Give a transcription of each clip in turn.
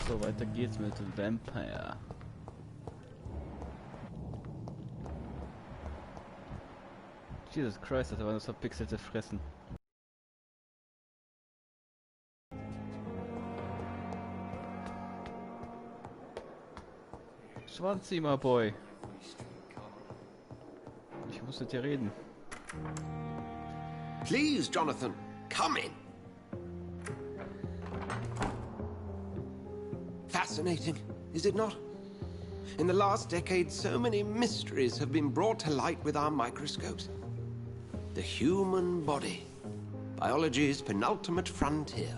So, weiter geht's mit Vampyr. Jesus Christ, das war das verpixelte Fressen. Schwanzi, my boy. Ich muss mit dir reden. Please, Jonathan, come in. Fascinating, is it not? In the last decade, so many mysteries have been brought to light with our microscopes. The human body, biology's penultimate frontier.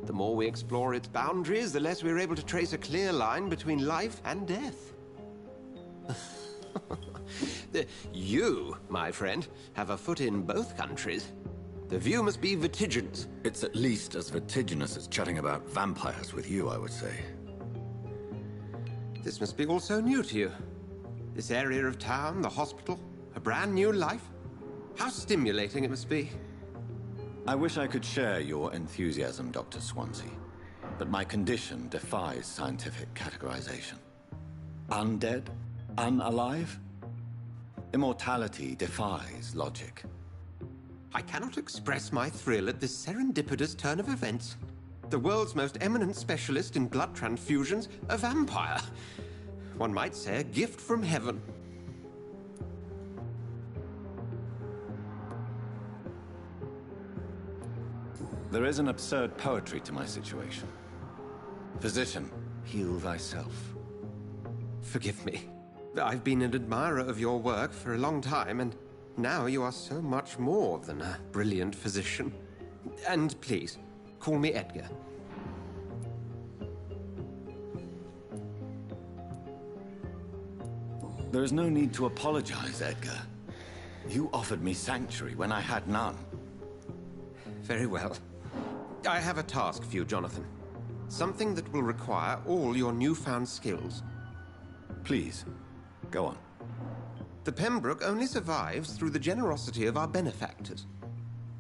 The more we explore its boundaries, the less we're able to trace a clear line between life and death. You, my friend, have a foot in both countries. The view must be vertiginous. It's at least as vertiginous as chatting about vampires with you, I would say. This must be all so new to you. This area of town, the hospital, a brand new life. How stimulating it must be. I wish I could share your enthusiasm, Dr. Swansea, but my condition defies scientific categorization. Undead? Unalive? Immortality defies logic. I cannot express my thrill at this serendipitous turn of events. The world's most eminent specialist in blood transfusions, a vampire. One might say a gift from heaven. There is an absurd poetry to my situation. Physician, heal thyself. Forgive me. I've been an admirer of your work for a long time, and now you are so much more than a brilliant physician. And please, call me Edgar. There is no need to apologize, Edgar. You offered me sanctuary when I had none. Very well. I have a task for you, Jonathan. Something that will require all your newfound skills. Please, go on. The Pembroke only survives through the generosity of our benefactors.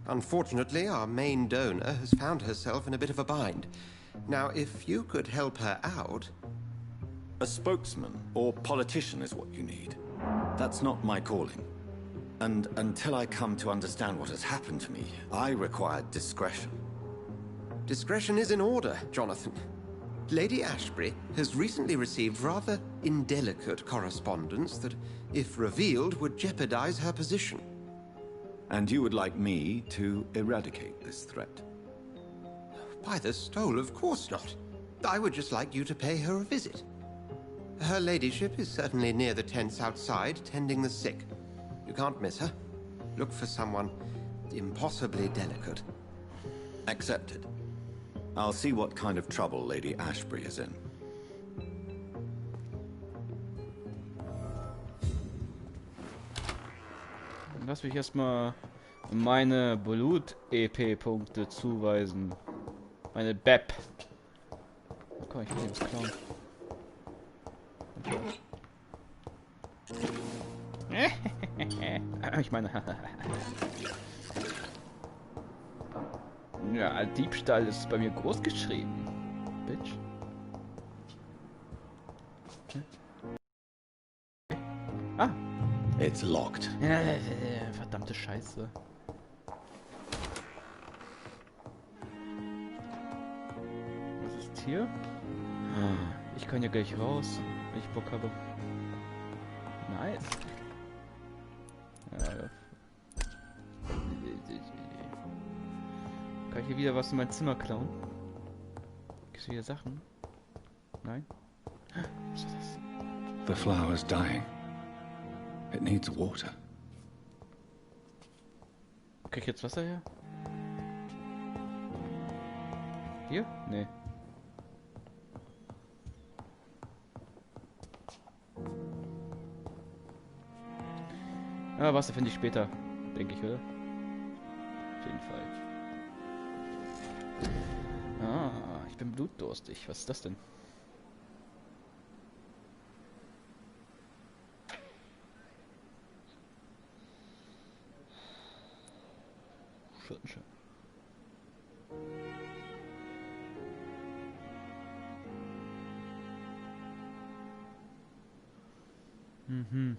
Unfortunately, our main donor has found herself in a bit of a bind. Now, if you could help her out... A spokesman or politician is what you need. That's not my calling. And until I come to understand what has happened to me, I require discretion. Discretion is in order, Jonathan. Lady Ashbury has recently received rather indelicate correspondence that, if revealed, would jeopardize her position. And you would like me to eradicate this threat? By the stole, of course not. I would just like you to pay her a visit. Her ladyship is certainly near the tents outside, tending the sick. You can't miss her. Look for someone impossibly delicate. Accepted. I'll see what kind of trouble Lady Ashbury is in. Lass mich erstmal meine Blut-EP-Punkte zuweisen. Meine BEP. Oh, komm, ich will was klauen. Ich meine... Ja, Diebstahl ist bei mir groß geschrieben. Bitch. Ah. It's locked. Verdammte Scheiße. Was ist hier? Ich kann ja gleich raus, wenn ich Bock habe. Nice. Kann ich hier wieder was in mein Zimmer klauen? Gibt's wieder Sachen? Nein? Was ist das? The flower's dying. It needs water. Krieg ich jetzt Wasser her? Hier? Nee. Ah, Wasser finde ich später, denke ich, oder? Auf jeden Fall. Ah, ich bin blutdurstig. Was ist das denn? Schön. Mhm.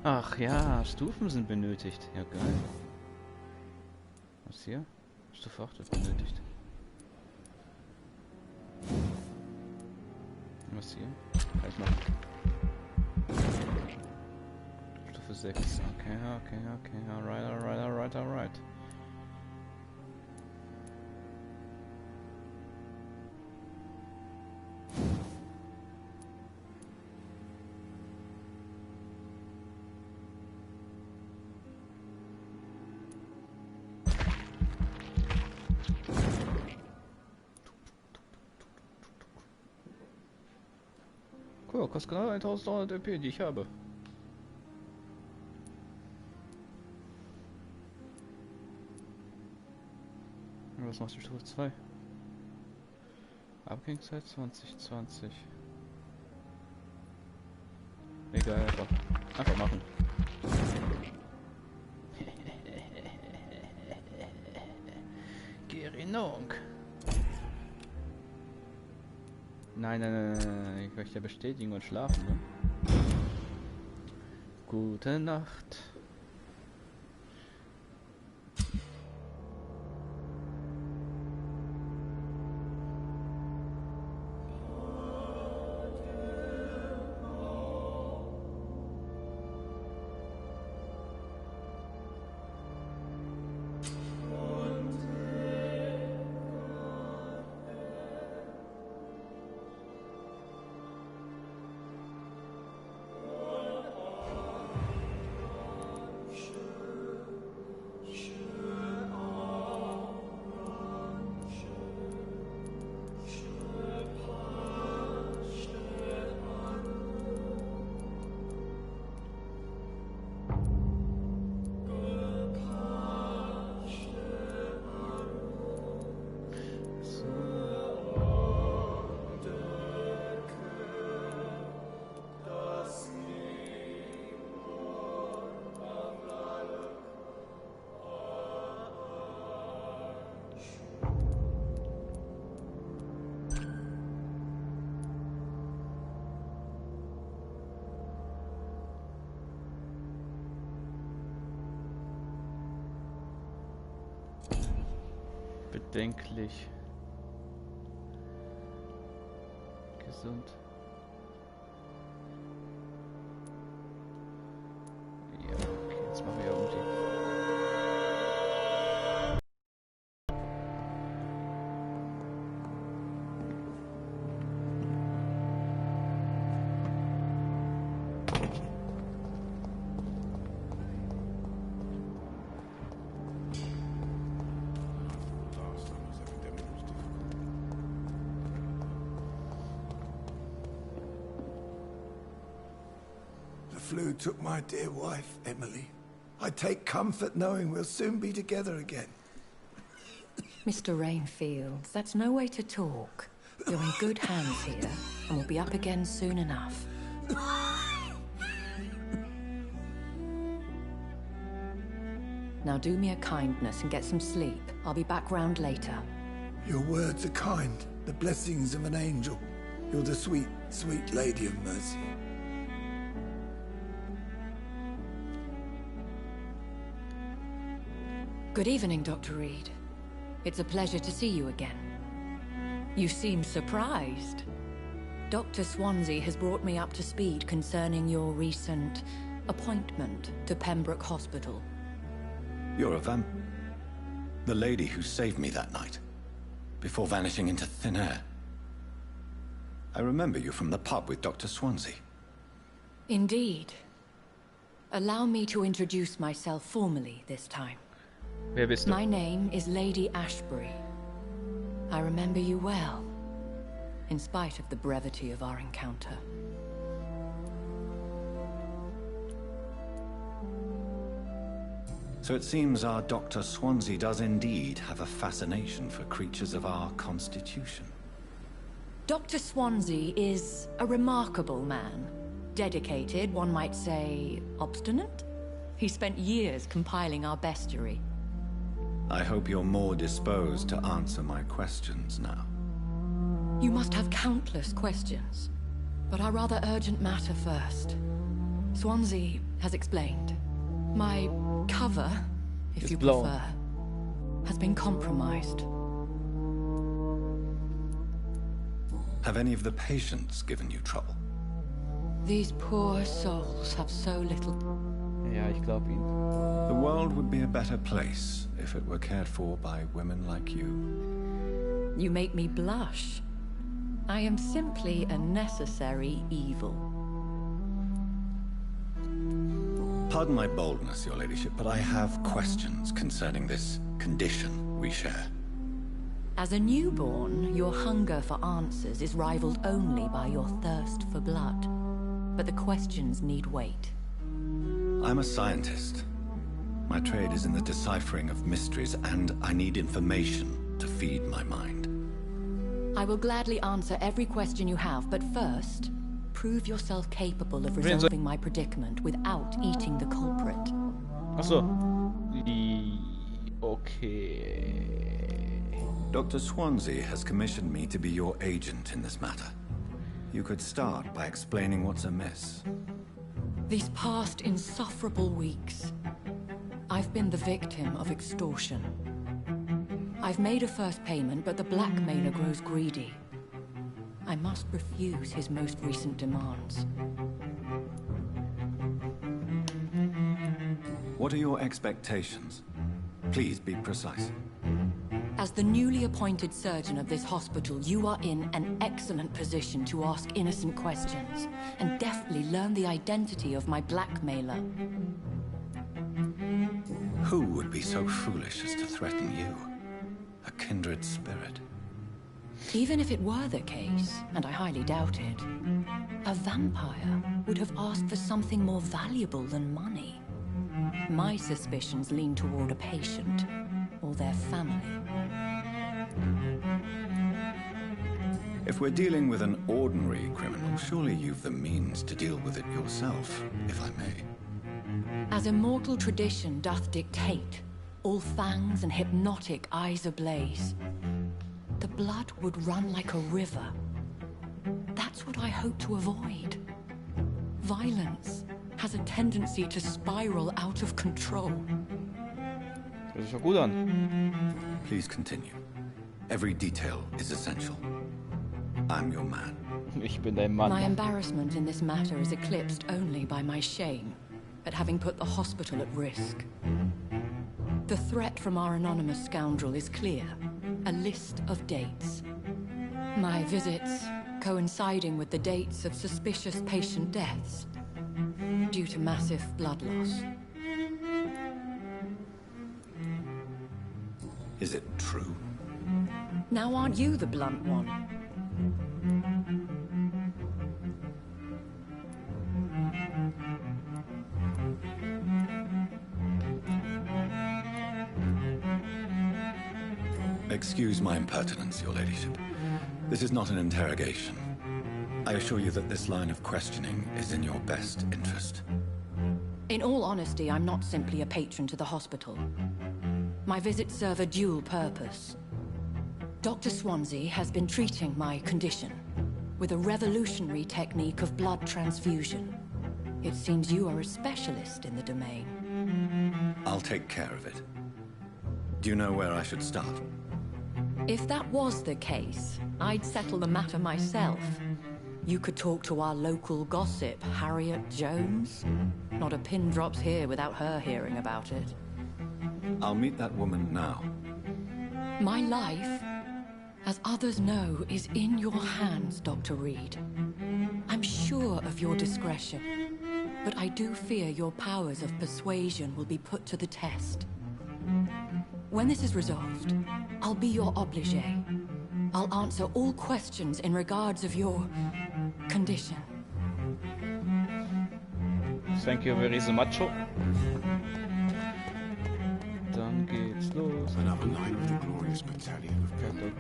Ach ja, Stufen sind benötigt. Ja, geil. Was hier? Stufe 8 wird benötigt. Was hier? Kann ich machen. Stufe 6. Okay, alright. Cool, kostet genau 1300 EP, die ich habe. Was macht die Stufe 2? Abgangszeit 2020. Egal, einfach machen. Gerinnung. Nein, ich möchte ja bestätigen und schlafen, ne? Gute Nacht. Bedenklich. Gesund. Ja, okay, jetzt machen wir ja irgendwie. Flu took my dear wife, Emily. I take comfort knowing we'll soon be together again. Mr. Rainfields, that's no way to talk. You're in good hands here, and we'll be up again soon enough. Now do me a kindness and get some sleep. I'll be back round later. Your words are kind, the blessings of an angel. You're the sweet, sweet Lady of Mercy. Good evening, Dr. Reed. It's a pleasure to see you again. You seem surprised. Dr. Swansea has brought me up to speed concerning your recent appointment to Pembroke Hospital. You're a vamp... The lady who saved me that night, before vanishing into thin air. I remember you from the pub with Dr. Swansea. Indeed. Allow me to introduce myself formally this time. Wer bist du? My name is Lady Ashbury. I remember you well, in spite of the brevity of our encounter. So it seems our Dr. Swansea does indeed have a fascination for creatures of our constitution. Dr. Swansea is a remarkable man. Dedicated, one might say, obstinate? He spent years compiling our bestiary. I hope you're more disposed to answer my questions now. You must have countless questions, but our rather urgent matter first. Swansea has explained. My cover, if It's you blown. prefer, has been compromised. Have any of the patients given you trouble? These poor souls have so little... Ja, ich glaube ihn. The world would be a better place if it were cared for by women like you. You make me blush. I am simply a necessary evil. Pardon my boldness, your ladyship, but I have questions concerning this condition we share. As a newborn, your hunger for answers is rivaled only by your thirst for blood. But the questions need wait. I'm a scientist. My trade is in the deciphering of mysteries, and I need information to feed my mind. I will gladly answer every question you have, but first, prove yourself capable of Wen soll- resolving my predicament without eating the culprit. Ach so. Okay. Dr. Swansea has commissioned me to be your agent in this matter. You could start by explaining what's amiss. These past insufferable weeks, I've been the victim of extortion. I've made a first payment, but the blackmailer grows greedy. I must refuse his most recent demands. What are your expectations? Please be precise. As the newly appointed surgeon of this hospital, you are in an excellent position to ask innocent questions and deftly learn the identity of my blackmailer. Who would be so foolish as to threaten you? A kindred spirit. Even if it were the case, and I highly doubt it, a vampire would have asked for something more valuable than money. My suspicions lean toward a patient or their family. If we're dealing with an ordinary criminal, surely you've the means to deal with it yourself, if I may. As immortal tradition doth dictate, all fangs and hypnotic eyes ablaze, the blood would run like a river. That's what I hope to avoid. Violence has a tendency to spiral out of control. Hört sich ja gut an. Please continue. Every detail is essential. I'm your man. Ich bin dein My Mann. embarrassment in this matter is eclipsed only by my shame at having put the hospital at risk. The threat from our anonymous scoundrel is clear. A list of dates. My visits coinciding with the dates of suspicious patient deaths due to massive blood loss. Is it true? Now aren't you the blunt one? Excuse my impertinence, your ladyship. This is not an interrogation. I assure you that this line of questioning is in your best interest. In all honesty, I'm not simply a patron to the hospital. My visits serve a dual purpose. Dr. Swansea has been treating my condition with a revolutionary technique of blood transfusion. It seems you are a specialist in the domain. I'll take care of it. Do you know where I should start? If that was the case, I'd settle the matter myself. You could talk to our local gossip, Harriet Jones. Not a pin drops here without her hearing about it. I'll meet that woman now. My life, as others know, is in your hands, Dr. Reed. I'm sure of your discretion, but I do fear your powers of persuasion will be put to the test. When this is resolved, I'll be your obligé. I'll answer all questions in regards of your condition. Thank you very much. Dann geht's los. Another line of the glorious battalion of cavalry.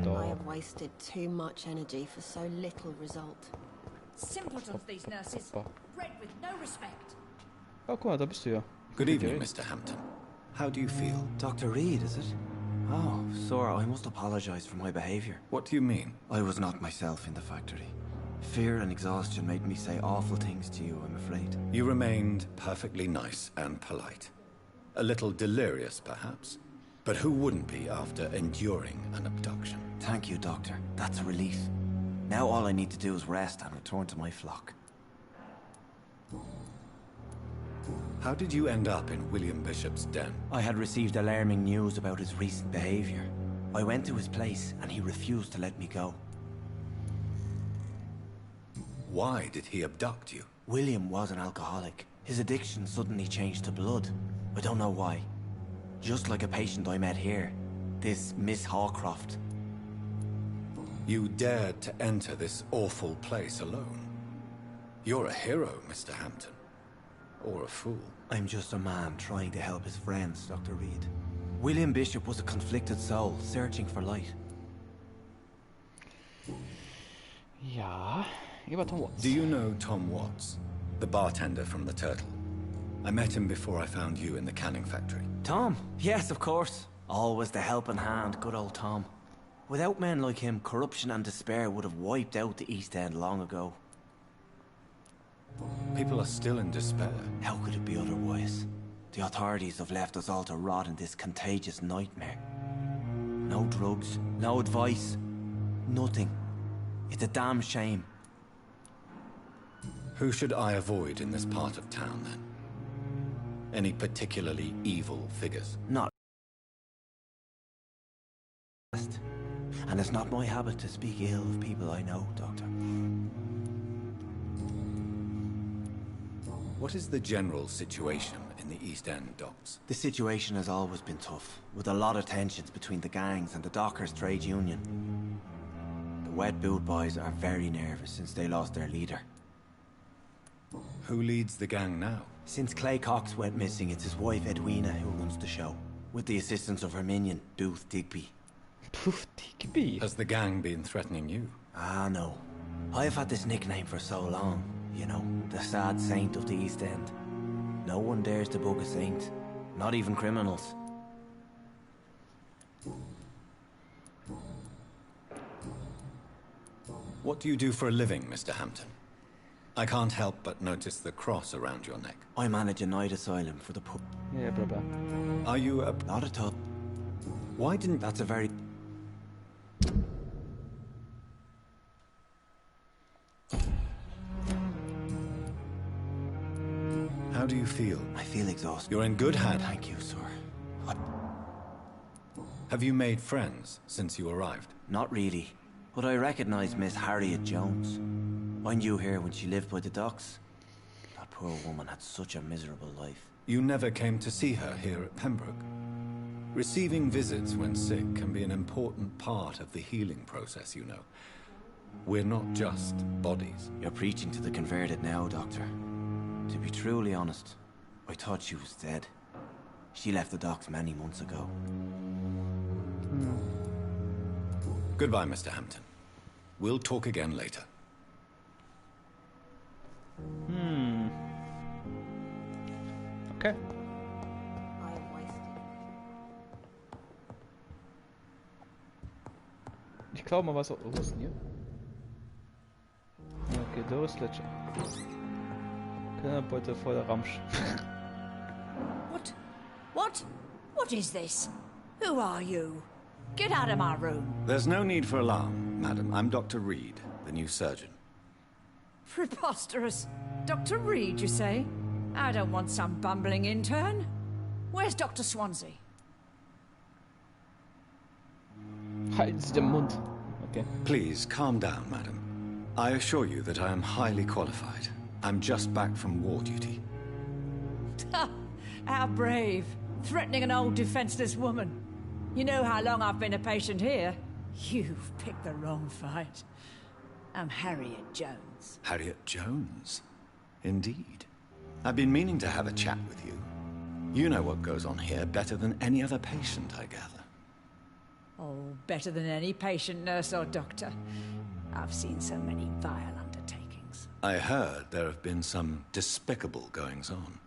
I have wasted too much energy for so little result. Simpletons, these nurses. Bred with no respect. Oh, guck mal, da bist du ja. Good evening, Mr. Hampton. How do you feel? Dr. Reed, is it? Oh, sir, I must apologize for my behavior. What do you mean? I was not myself in the factory. Fear and exhaustion made me say awful things to you, I'm afraid. You remained perfectly nice and polite. A little delirious, perhaps. But who wouldn't be after enduring an abduction? Thank you, Doctor. That's a relief. Now all I need to do is rest and return to my flock. How did you end up in William Bishop's den? I had received alarming news about his recent behavior. I went to his place and he refused to let me go. Why did he abduct you? William was an alcoholic. His addiction suddenly changed to blood. I don't know why. Just like a patient I met here. This Miss Hawcroft. You dared to enter this awful place alone. You're a hero, Mr. Hampton. Or a fool. I'm just a man trying to help his friends, Dr. Reed. William Bishop was a conflicted soul, searching for light. Ja, über Tom Watts. Do you know Tom Watts? The bartender from the Turtle. I met him before I found you in the canning factory. Tom? Yes, of course. Always the helping hand, good old Tom. Without men like him, corruption and despair would have wiped out the East End long ago. People are still in despair. How could it be otherwise? The authorities have left us all to rot in this contagious nightmare. No drugs, no advice, nothing. It's a damn shame. Who should I avoid in this part of town, then? Any particularly evil figures? Not. And it's not my habit to speak ill of people I know, Doctor. What is the general situation in the East End docks? The situation has always been tough, with a lot of tensions between the gangs and the Dockers' trade union. The wet boot boys are very nervous since they lost their leader. Who leads the gang now? Since Clay Cox went missing, it's his wife Edwina who runs the show, with the assistance of her minion, Booth Digby. Booth Digby? Has the gang been threatening you? Ah, no. I've had this nickname for so long. You know, the sad saint of the East End. No one dares to bug a saint. Not even criminals. What do you do for a living, Mr. Hampton? I can't help but notice the cross around your neck. I manage a night asylum for the poor. Yeah, blah blah. Are you a... Not at all. Why didn't... That's a very... How do you feel? I feel exhausted. You're in good hands. Thank you, sir. Have you made friends since you arrived? Not really, but I recognize Miss Harriet Jones. I knew her when she lived by the docks. That poor woman had such a miserable life. You never came to see her here at Pembroke. Receiving visits when sick can be an important part of the healing process, you know. We're not just bodies. You're preaching to the converted now, Doctor. To be truly honest, I thought she was dead. She left the docks many months ago. Goodbye, Mr. Hampton. We'll talk again later. Okay. I have wasted. Ich glaube mal, was ist denn hier? Okay, Dorisletcher. Kellerbeutel voller Ramsch. What is this? Who are you? Get out of my room. There's no need for alarm, madam. I'm Dr. Reed, the new surgeon. Preposterous. Dr. Reed, you say? I don't want some bumbling intern. Where's Dr. Swansea? Halten Sie den Mund. Okay. Please, calm down, madam. I assure you that I am highly qualified. I'm just back from war duty. How brave. Threatening an old defenseless woman. You know how long I've been a patient here? You've picked the wrong fight. I'm Harriet Jones. Harriet Jones? Indeed. I've been meaning to have a chat with you. You know what goes on here better than any other patient, I gather. Oh, better than any patient, nurse or doctor. I've seen so many vile undertakings. I heard there have been some despicable goings-on.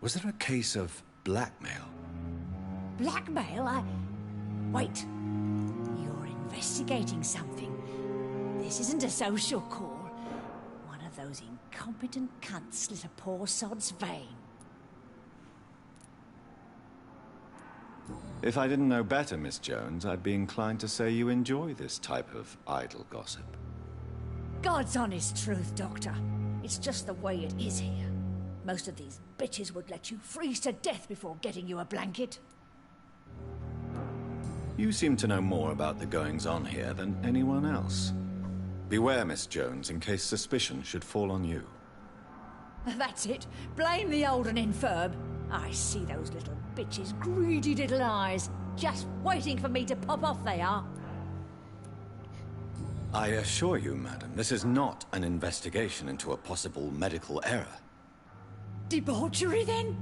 Was there a case of blackmail? Blackmail? Wait. You're investigating something. This isn't a social call. One of those incompetent cunts slit a poor sod's vein. If I didn't know better, Miss Jones, I'd be inclined to say you enjoy this type of idle gossip. God's honest truth, Doctor. It's just the way it is here. Most of these bitches would let you freeze to death before getting you a blanket. You seem to know more about the goings-on here than anyone else. Beware, Miss Jones, in case suspicion should fall on you. That's it. Blame the old and infirm. I see those little bitches' greedy little eyes. Just waiting for me to pop off they are. I assure you, madam, this is not an investigation into a possible medical error. Debauchery, then?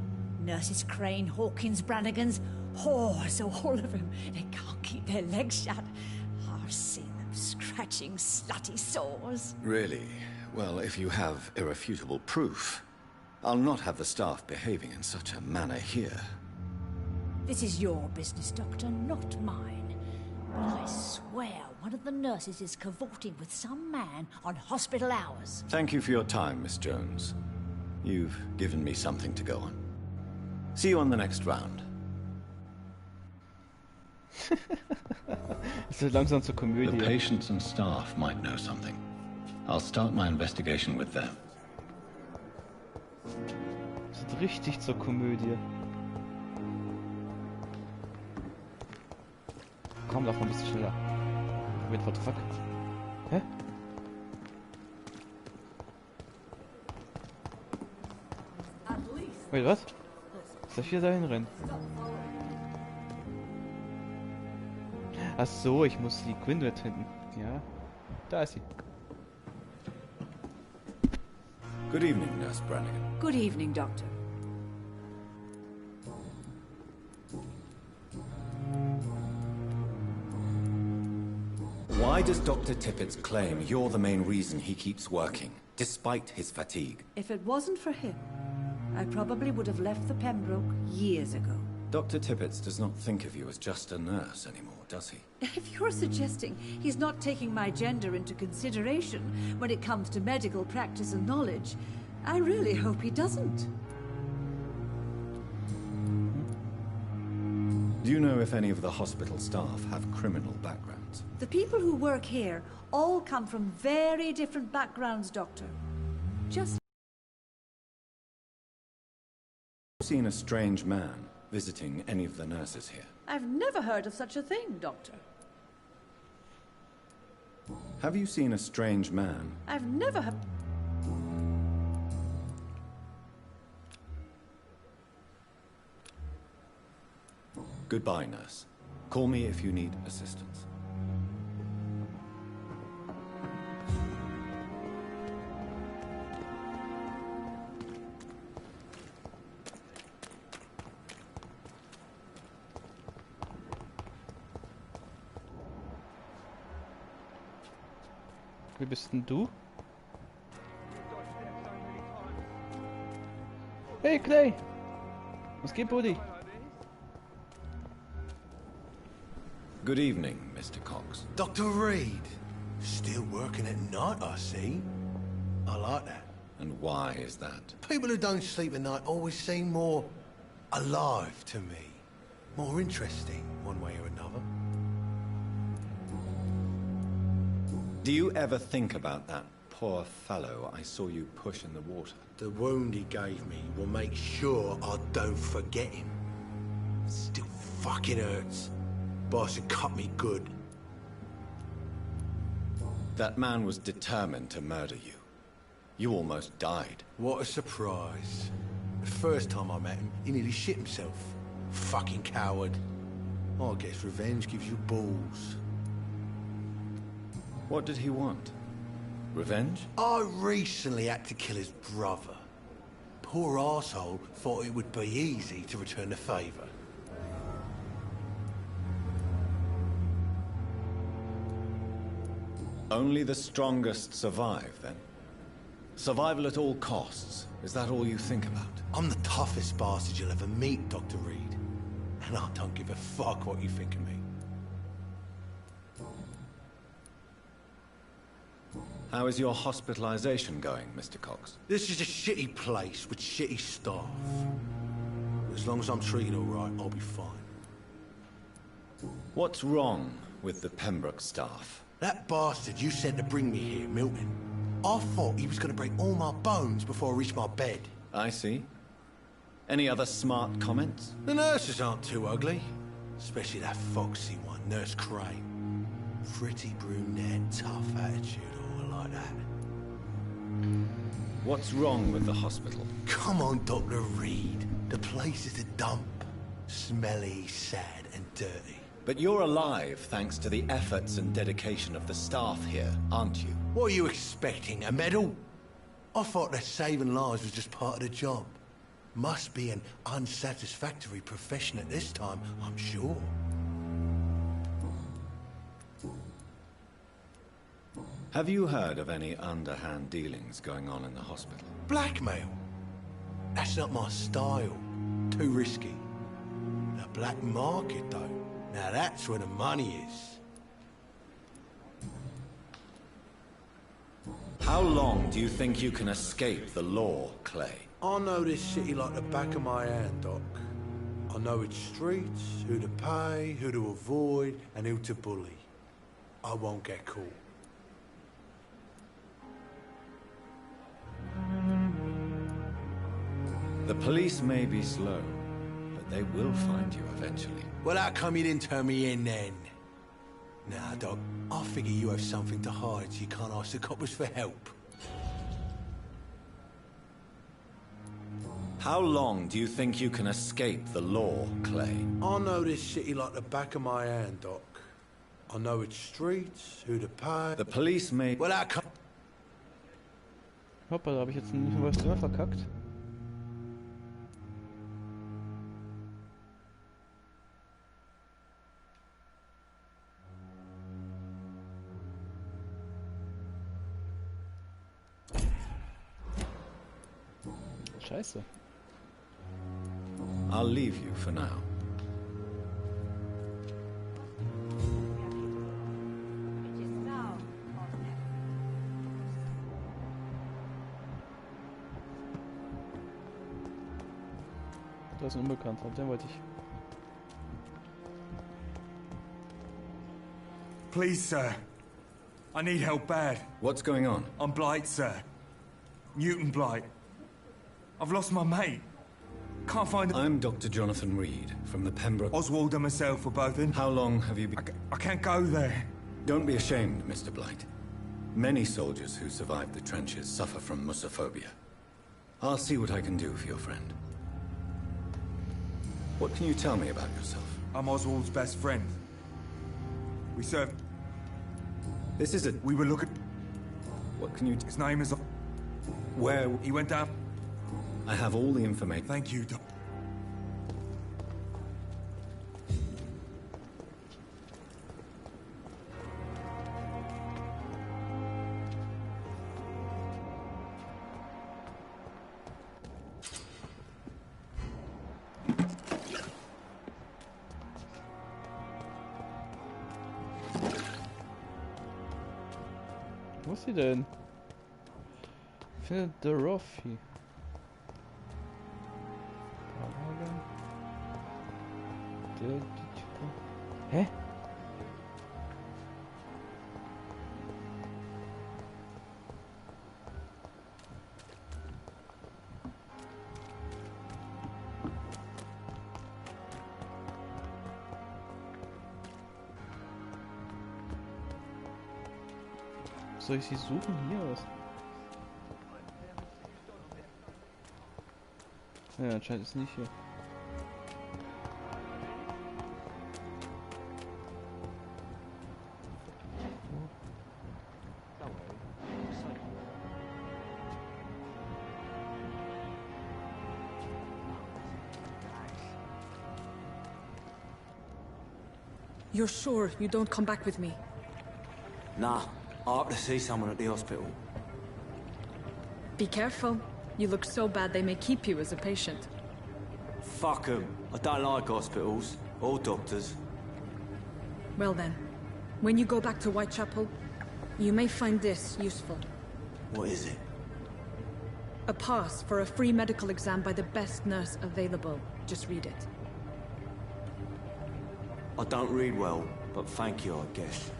Nurses Crane, Hawkins, Brannigans, whores, all of them. They can't keep their legs shut. I've seen them scratching slutty sores. Really? Well, if you have irrefutable proof, I'll not have the staff behaving in such a manner here. This is your business, Doctor, not mine. But I swear one of the nurses is cavorting with some man on hospital hours. Thank you for your time, Miss Jones. You've given me something to go on. See you on the next round. Es wird langsam zur Komödie. The patients and staff might know something. I'll start my investigation with them. Es wird richtig zur Komödie. Komm, lauf mal ein bisschen schneller. Wait, what the fuck? Hä? Wait, was? Soll ich wieder dahin rennen? Ach so, ich muss die Grund finden. Ja, da ist sie. Good evening, Nurse Brannigan. Good evening, Doctor. Why does Dr. Tippett's claim you're the main reason he keeps working, despite his fatigue? If it wasn't for him, I probably would have left the Pembroke years ago. Dr. Tippett does not think of you as just a nurse anymore, does he? If you're suggesting he's not taking my gender into consideration when it comes to medical practice and knowledge, I really hope he doesn't. Do you know if any of the hospital staff have criminal backgrounds? The people who work here all come from very different backgrounds, Doctor. Just... Seen a strange man visiting any of the nurses here? I've never heard of such a thing, Doctor. Have you seen a strange man? I've never heard... Goodbye, nurse. Call me if you need assistance. Wie bist denn du? Hey Clay! Was geht, Buddy? Good evening, Mr. Cox. Dr. Reed. Still working at night, I see. I like that. And why is that? People who don't sleep at night always seem more alive to me. More interesting, one way or another. Do you ever think about that poor fellow I saw you push in the water? The wound he gave me will make sure I don't forget him. Still fucking hurts. Boss had cut me good. That man was determined to murder you. You almost died. What a surprise. The first time I met him, he nearly shit himself. Fucking coward. I guess revenge gives you balls. What did he want? Revenge? I recently had to kill his brother. Poor arsehole thought it would be easy to return the favour. Only the strongest survive, then? Survival at all costs. Is that all you think about? I'm the toughest bastard you'll ever meet, Dr. Reed. And I don't give a fuck what you think of me. How is your hospitalization going, Mr. Cox? This is a shitty place with shitty staff. As long as I'm treated all right, I'll be fine. What's wrong with the Pembroke staff? That bastard you sent to bring me here, Milton, I thought he was going to break all my bones before I reached my bed. I see. Any other smart comments? The nurses aren't too ugly. Especially that foxy one, Nurse Crane. Pretty brunette, tough attitude, all like that. What's wrong with the hospital? Come on, Dr. Reed. The place is a dump. Smelly, sad, and dirty. But you're alive thanks to the efforts and dedication of the staff here, aren't you? What are you expecting, a medal? I thought that saving lives was just part of the job. Must be an unsatisfactory profession at this time, I'm sure. Have you heard of any underhand dealings going on in the hospital? Blackmail? That's not my style. Too risky. The black market, though. Now that's where the money is. How long do you think you can escape the law, Clay? I know this city like the back of my hand, Doc. I know its streets, who to pay, who to avoid, and who to bully. I won't get caught. The police may be slow, but they will find you eventually. Well, how come you didn't turn me in then? Nah, Doc, I figure you have something to hide so you can't ask the coppers for help. How long do you think you can escape the law, Clay? I know this city like the back of my hand, Doc. I know its streets, who to pay... The police may... Well, how come... Hoppa, da habe ich jetzt was drin verkackt. Scheiße. I'll leave you for now. Da ist ein Unbekannter, den wollte ich. Please, sir. I need help bad. What's going on? I'm Blight, sir. Newton Blight. I've lost my mate. Can't find... I'm Dr. Jonathan Reed, from the Pembroke... Oswald and myself were both in... How long have you been... I can't go there. Don't be ashamed, Mr. Blight. Many soldiers who survived the trenches suffer from musophobia. I'll see what I can do for your friend. What can you tell me about yourself? I'm Oswald's best friend. We served... This is a... We were looking... What can you... His name is... Where... He went down... I have all the information. Thank you, Doc. Wo ist sie denn? Findet Dorothy. Hä? Soll ich sie suchen hier? Was? Ja, anscheinend ist nicht hier. You're sure you don't come back with me? Nah, I have to see someone at the hospital. Be careful. You look so bad they may keep you as a patient. Fuck 'em. I don't like hospitals. Or doctors. Well then, when you go back to Whitechapel, you may find this useful. What is it? A pass for a free medical exam by the best nurse available. Just read it. I don't read well, but thank you, I guess.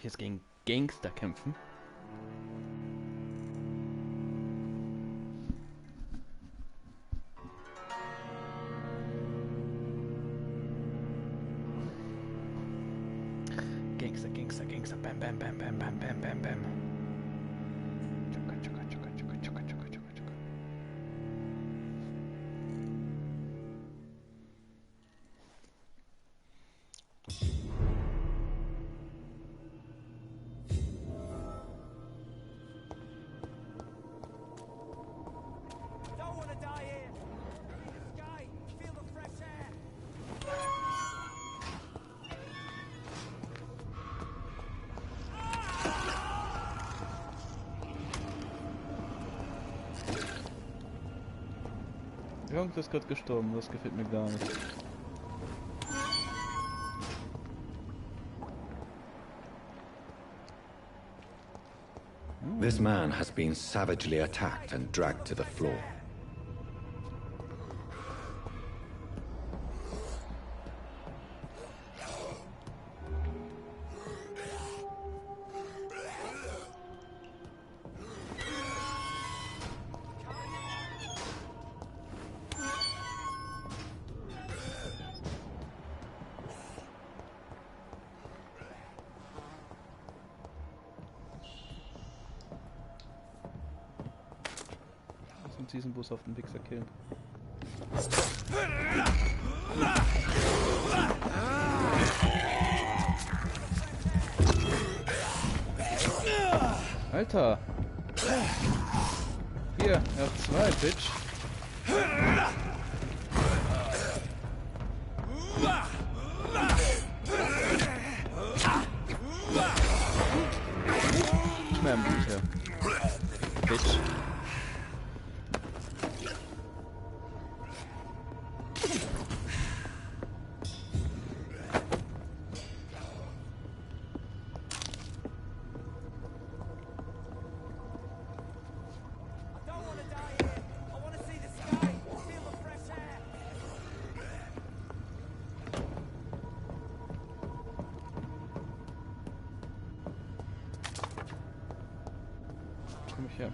Jetzt gegen Gangster kämpfen. Gangster, Gangster, Gangster. Bam, bam, bam, bam, bam, bam, bam, bam. Tschukka, tschukka, tschukka, tschukka, tschukka, tschukka, tschukka, tschukka. Irgendwas ist gerade gestorben, das gefällt mir gar nicht. This man has been savagely attacked and dragged to the floor. Diesen Bus auf den Wichser killen. Alter! Hier, F2, Bitch! Mehr im Blut her. Bitch! Komm ich her.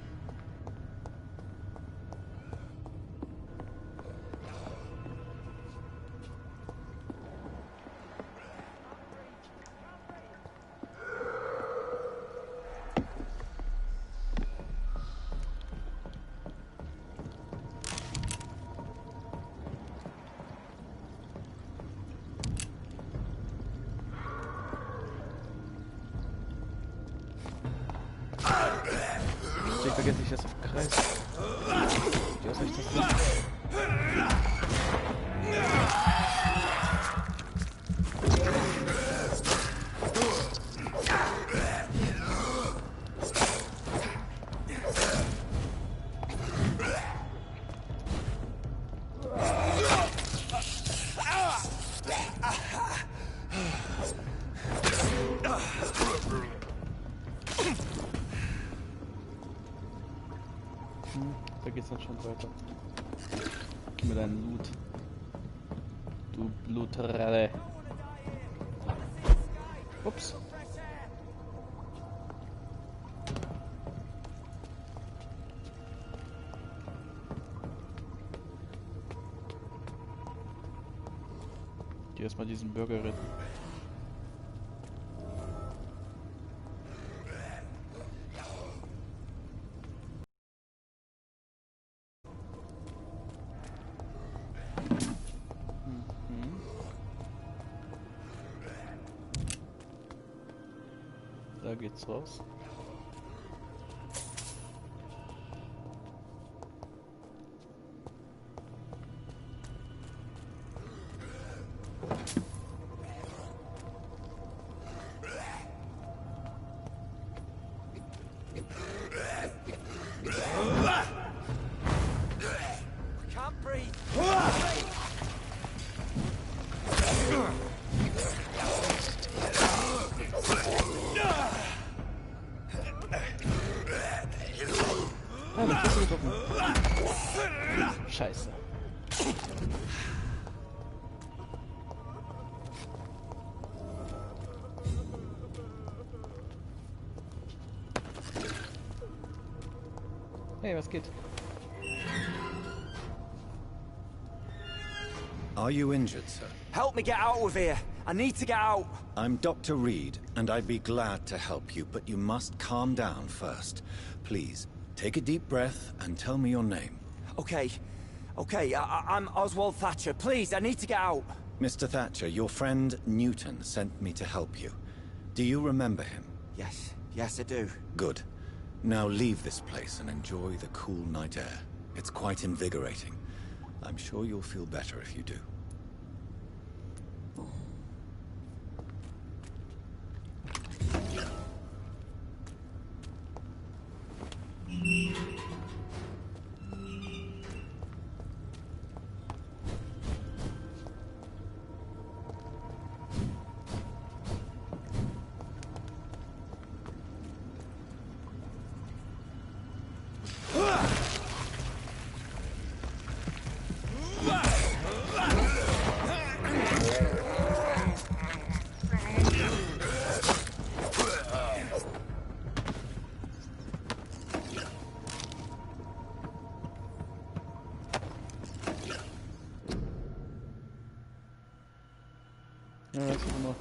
Vergesse ich das auf Kreis. Wie aus ich das nicht? Da geht's dann schon weiter. Gib mir deinen Loot. Du Blutralle. Ups. Die erstmal diesen Burger retten. Da geht's raus. Scheiße. Hey, was geht? Are you injured, sir? Help me get out of here. I need to get out. I'm Dr. Reed, and I'd be glad to help you, but you must calm down first. Please, take a deep breath and tell me your name. Okay. Okay, I'm Oswald Thatcher. Please, I need to get out. Mr. Thatcher, your friend Newton sent me to help you. Do you remember him? Yes, I do. Good. Now leave this place and enjoy the cool night air. It's quite invigorating. I'm sure you'll feel better if you do. Ja, das ist noch.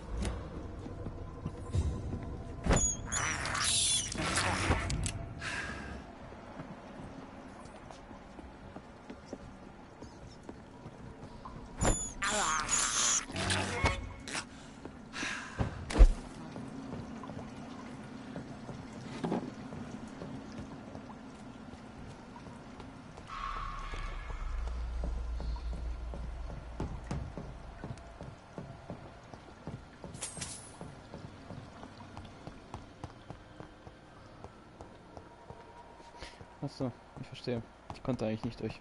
Achso, ich verstehe. Ich konnte eigentlich nicht durch.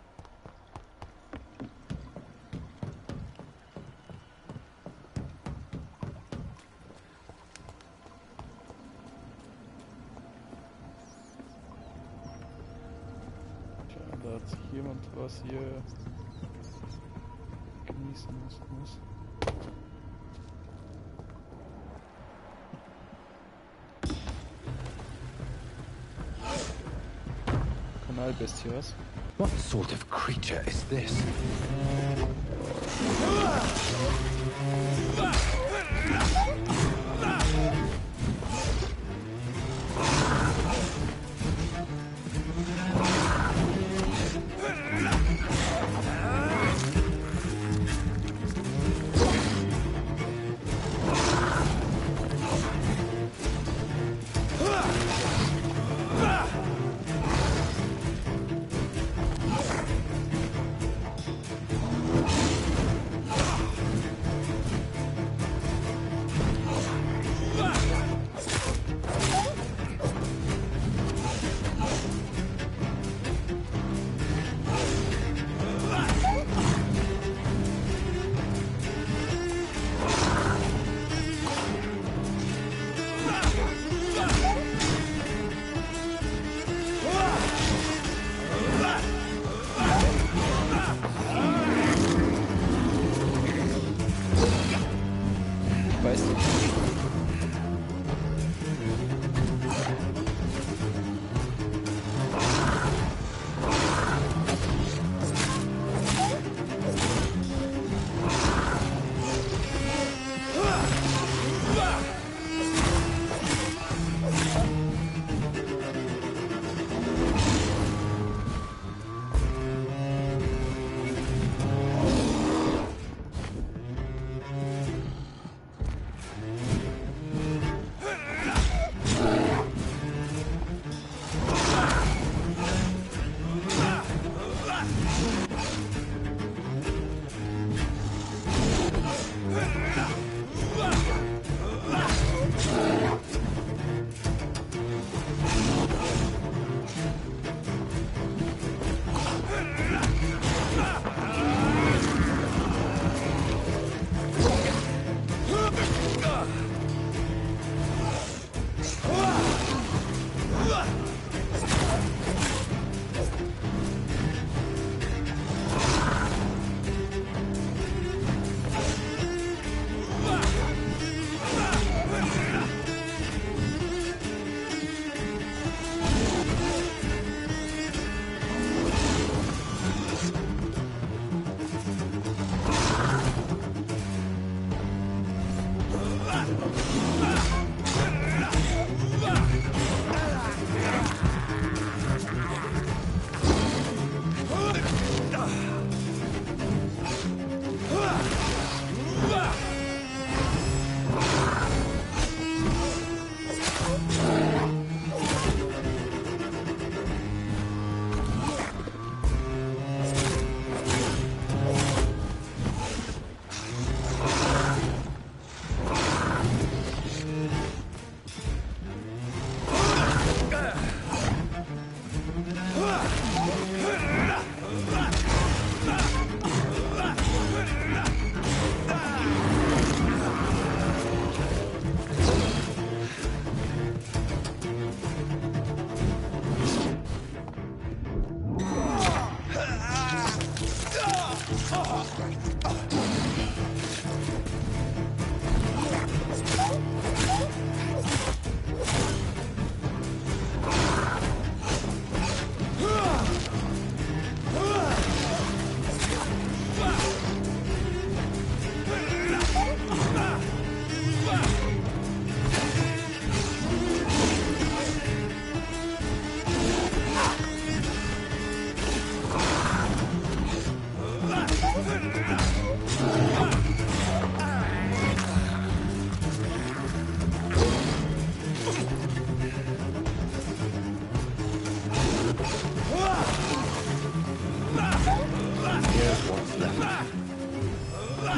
Tja, da hat sich jemand was hier genießen muss. Bestias. What sort of creature is this? weiß nicht.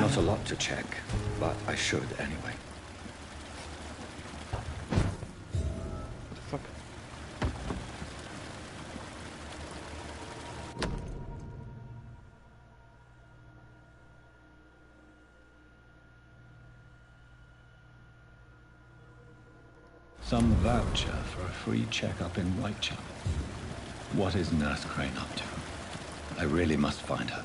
Not a lot to check, but I should anyway. What the fuck? Some voucher for a free checkup in Whitechapel. What is Nurse Crane up to? I really must find her.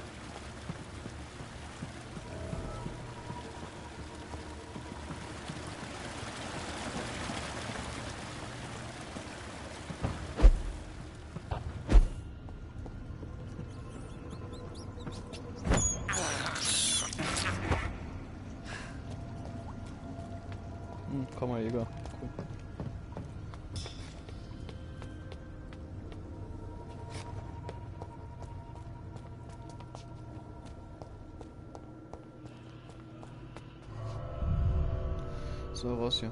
Komm mal, Jäger. Cool. So, raus hier.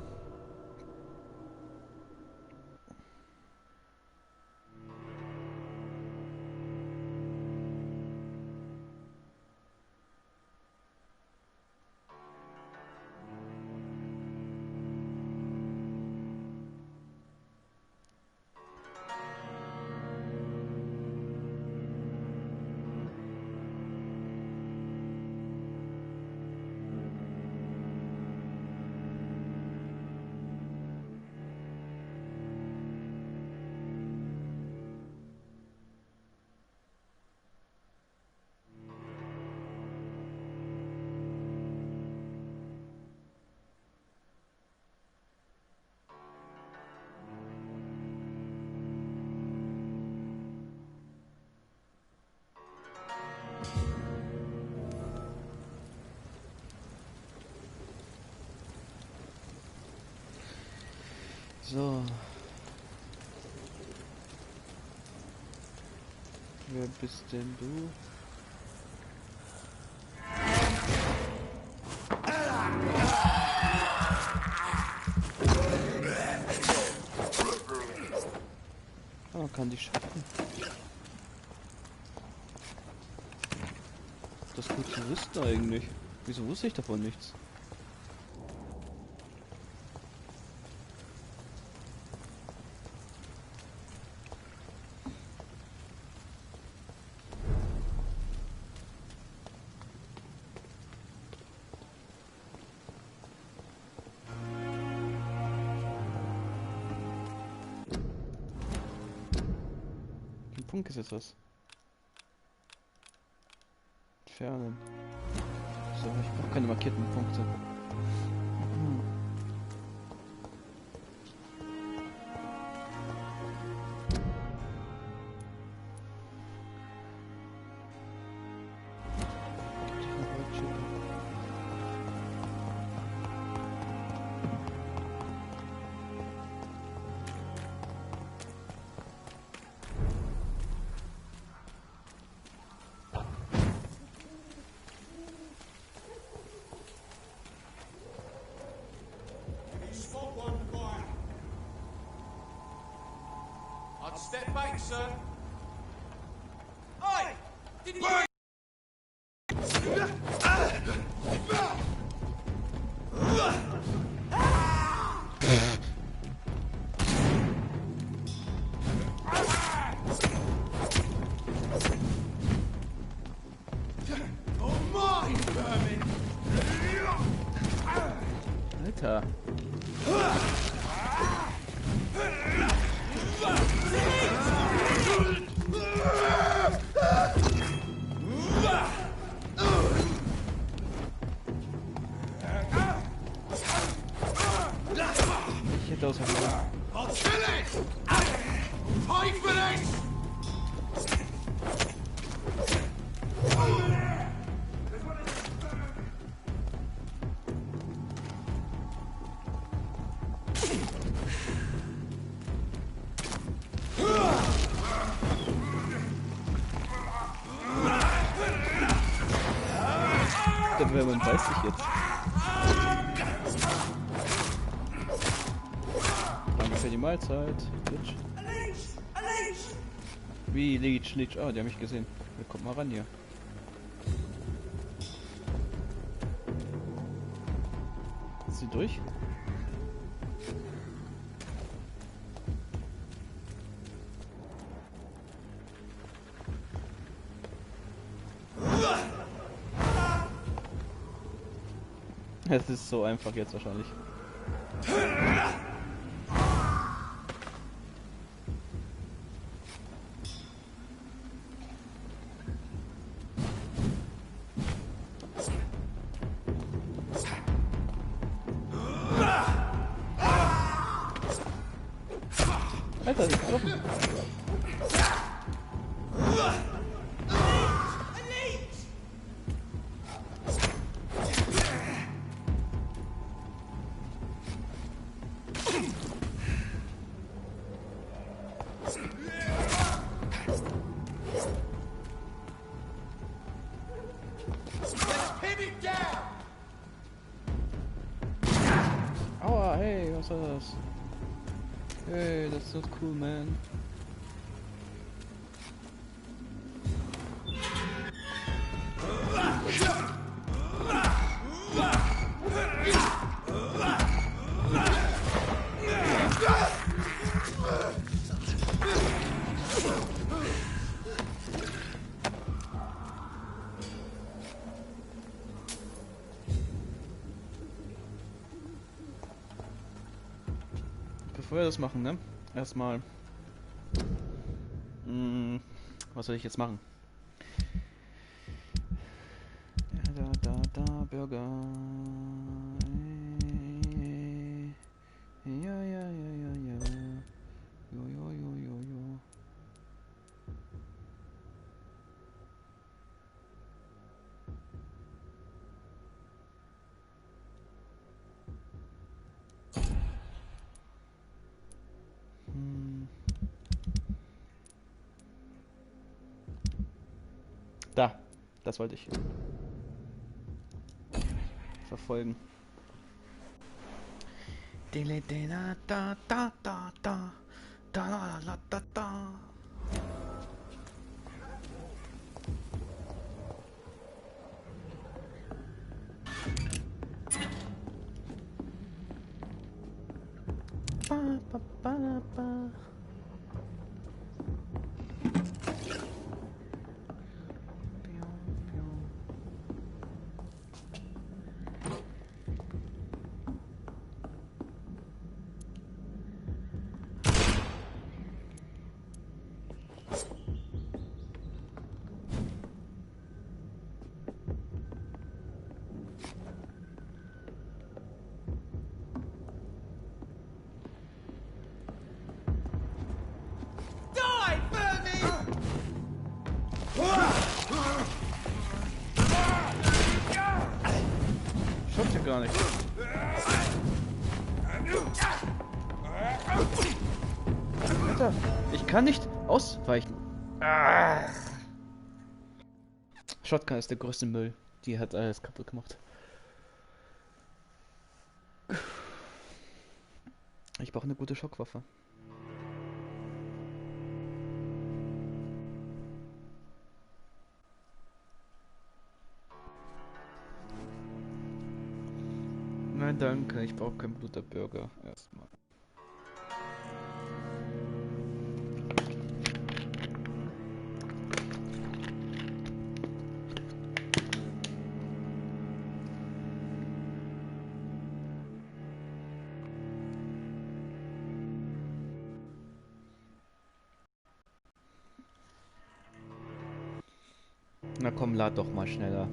So. Wer bist denn du? Ah, man kann die schaffen. Das ist gut zu wissen eigentlich. Wieso wusste ich davon nichts? Punkt ist jetzt was. Entfernen. So, ich brauche keine markierten Punkte. Step back, sir. Oi! Did you... Alter. Ich hätte aus man weiß ich jetzt. Danke für die Mahlzeit. Leech. Wie Leech? Ah, die haben mich gesehen. Ja, kommt mal ran hier. Ist sie durch? Es ist so einfach jetzt wahrscheinlich. Alter, die Knochen. Aua, hey, was war das? Hey, that's not cool, man. Bevor wir das machen, ne? Erstmal. Was soll ich jetzt machen? Da, Burger. Ja. Jo. Das wollte ich. Verfolgen. Schafft ja gar nicht. Alter, ich kann nicht ausweichen. Shotgun ist der größte Müll. Die hat alles kaputt gemacht. Ich brauche eine gute Schockwaffe. Nein, danke. Ich brauche keinen Bluterburger. Erstmal. Na komm, lad doch mal schneller.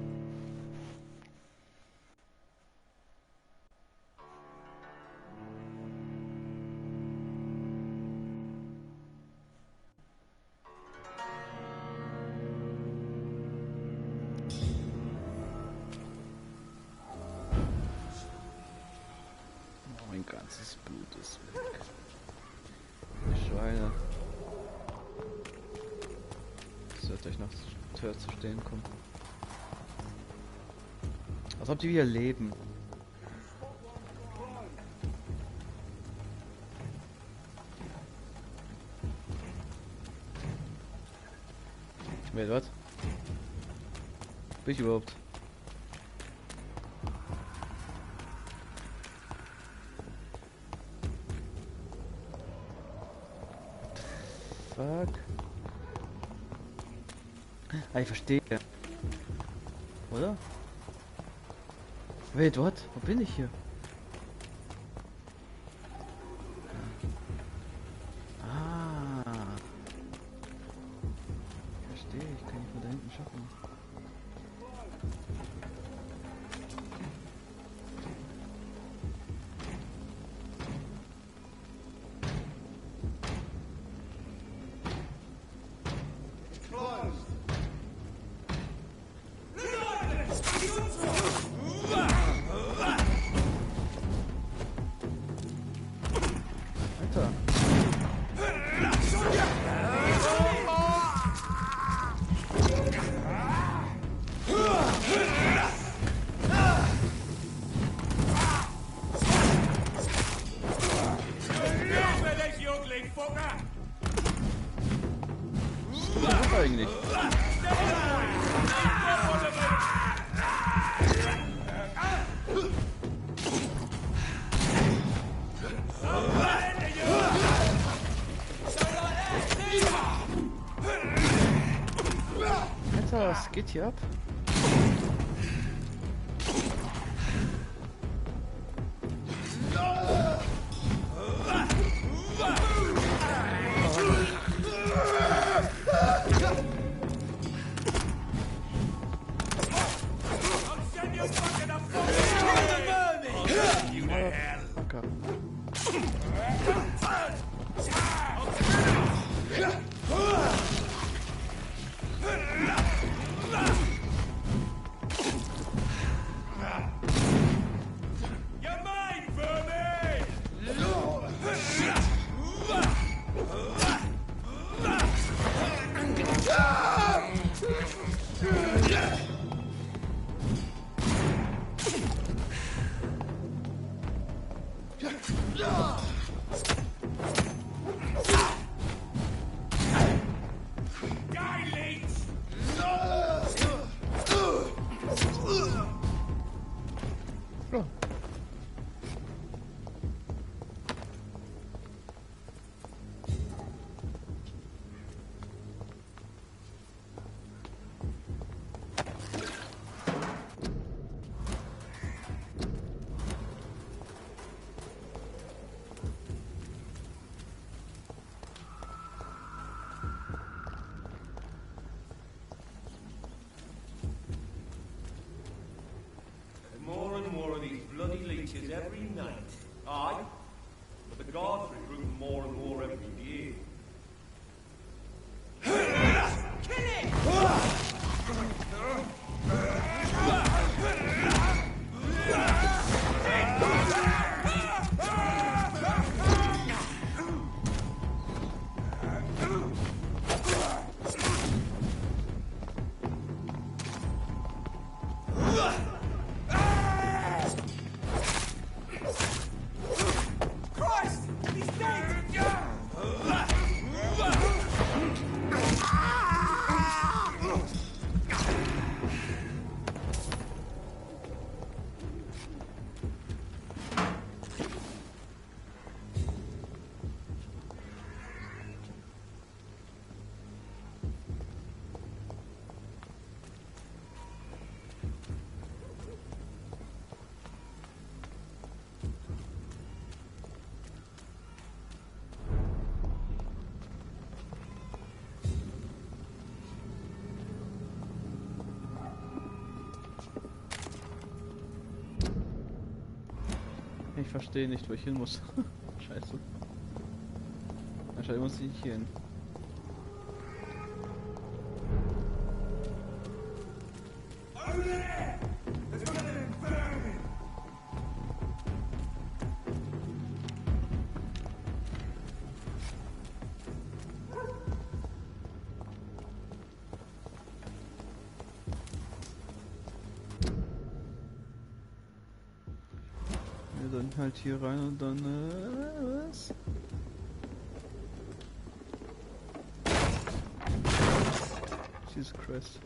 Mein ganzes Blut ist weg. Schweine. Sollte euch noch Tür zu stehen kommen. Als ob die wieder leben. Wait, was? Bin ich überhaupt? Fuck. Ah, ich verstehe. Oder? Wait, what? Wo bin ich hier? Ah. Ich verstehe, ich kann ihn von da hinten schaffen. Eigentlich. Alter, was geht hier ab? Every night. Aye, but the guards recruit more and more every year. Kill it! Ich verstehe nicht, wo ich hin muss. Scheiße. Wahrscheinlich muss ich hier hin. Dann halt hier rein und dann was? Jesus Christ.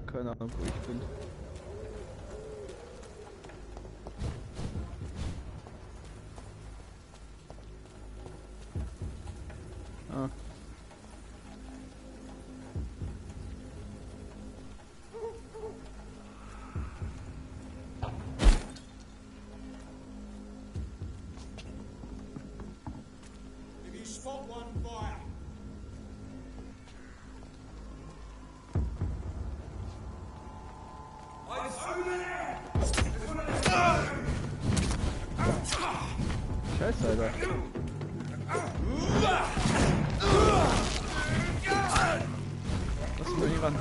Keine Ahnung, wo ich bin. Ah. If you spot one, fire. Scheiße, Alter. Lass mal hier ran.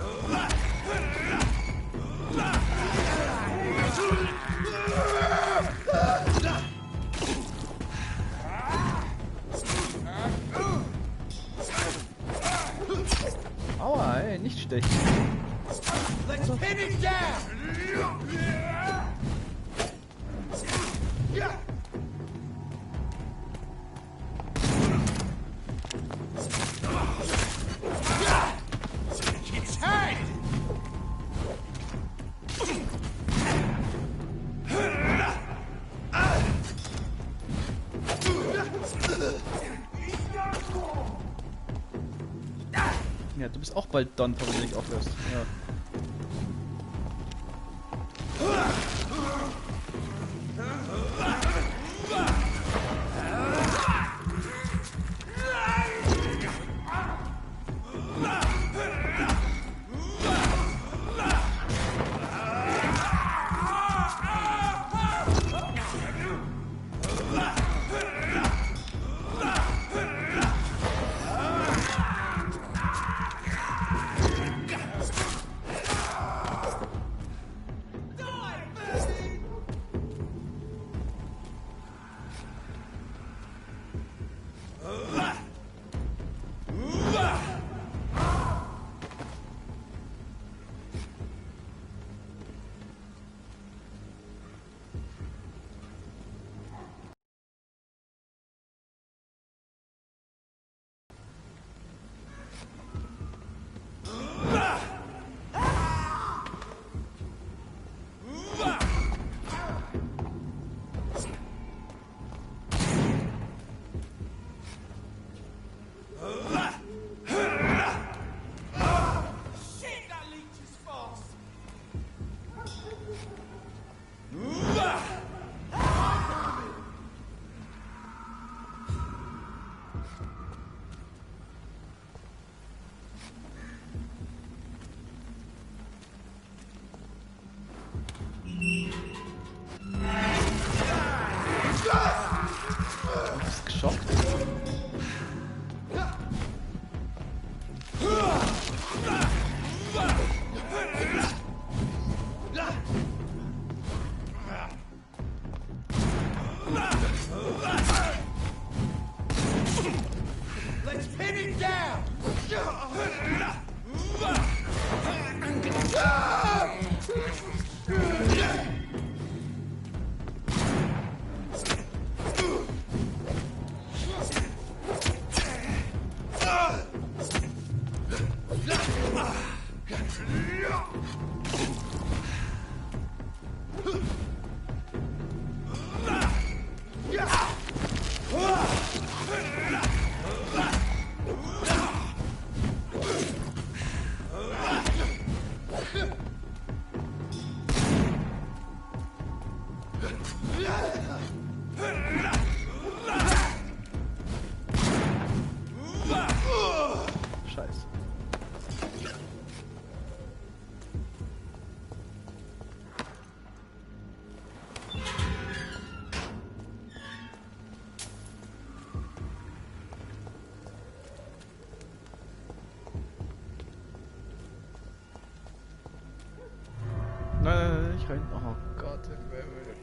Aua, ey, nicht stechen. Let's pin it down. Ja, du bist auch bald done, wenn du nicht aufhörst. Ja. können. Oh Gott, im Himmel.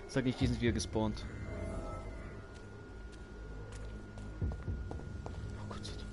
Sag nicht, die sind wieder gespawnt. Oh Gott sei Dank.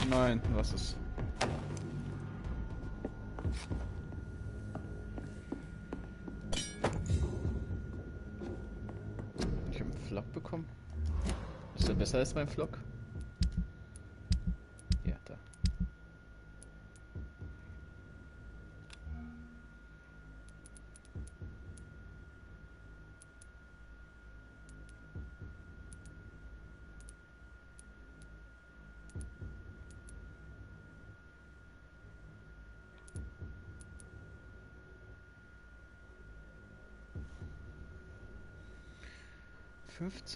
Nein, was ist? Ich habe einen Flock bekommen. Ist der besser als mein Flock? Ja, da.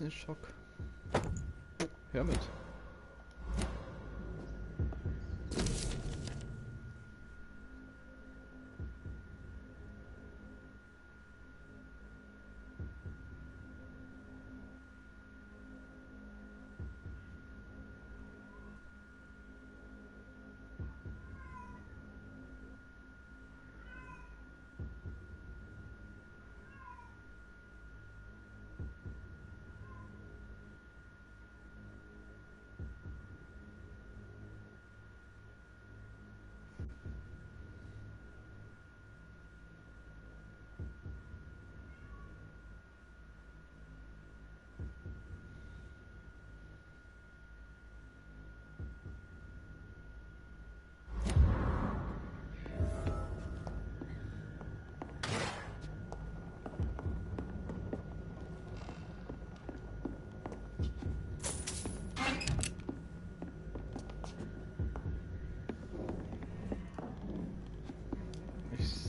Schock. Hör mit.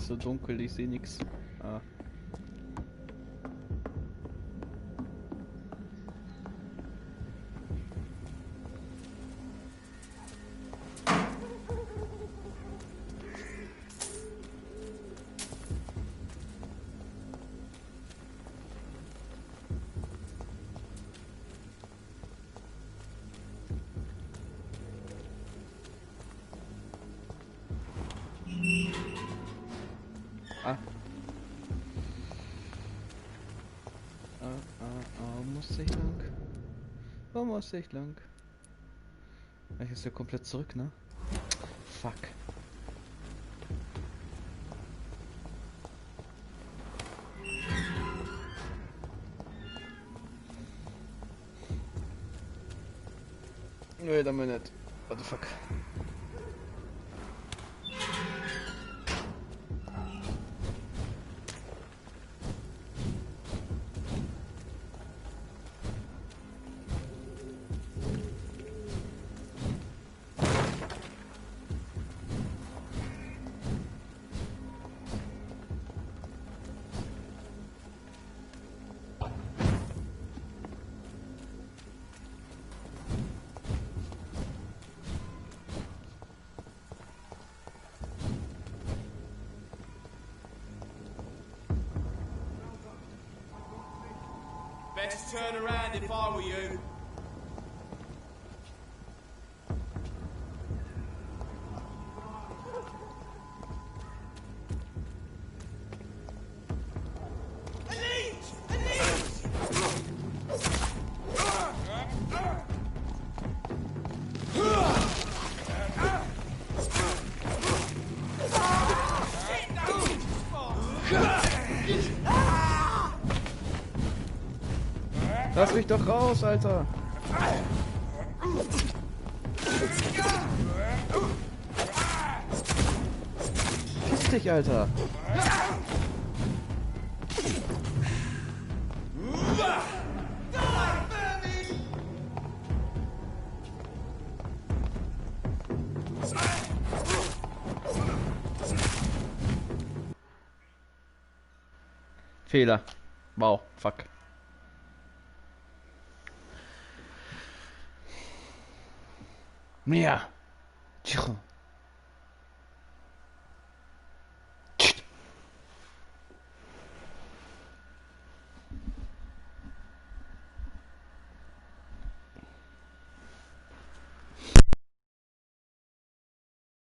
So dunkel, ich sehe nichts. Ah. Muss ich lang? Wo muss ich lang? Ich ist ja komplett zurück, ne? Fuck. Wait a minute. What the fuck? Best turn around if I were you. Lass mich doch raus, Alter! Piss dich, Alter! Fehler. Wow, fuck. Mia! Cicho.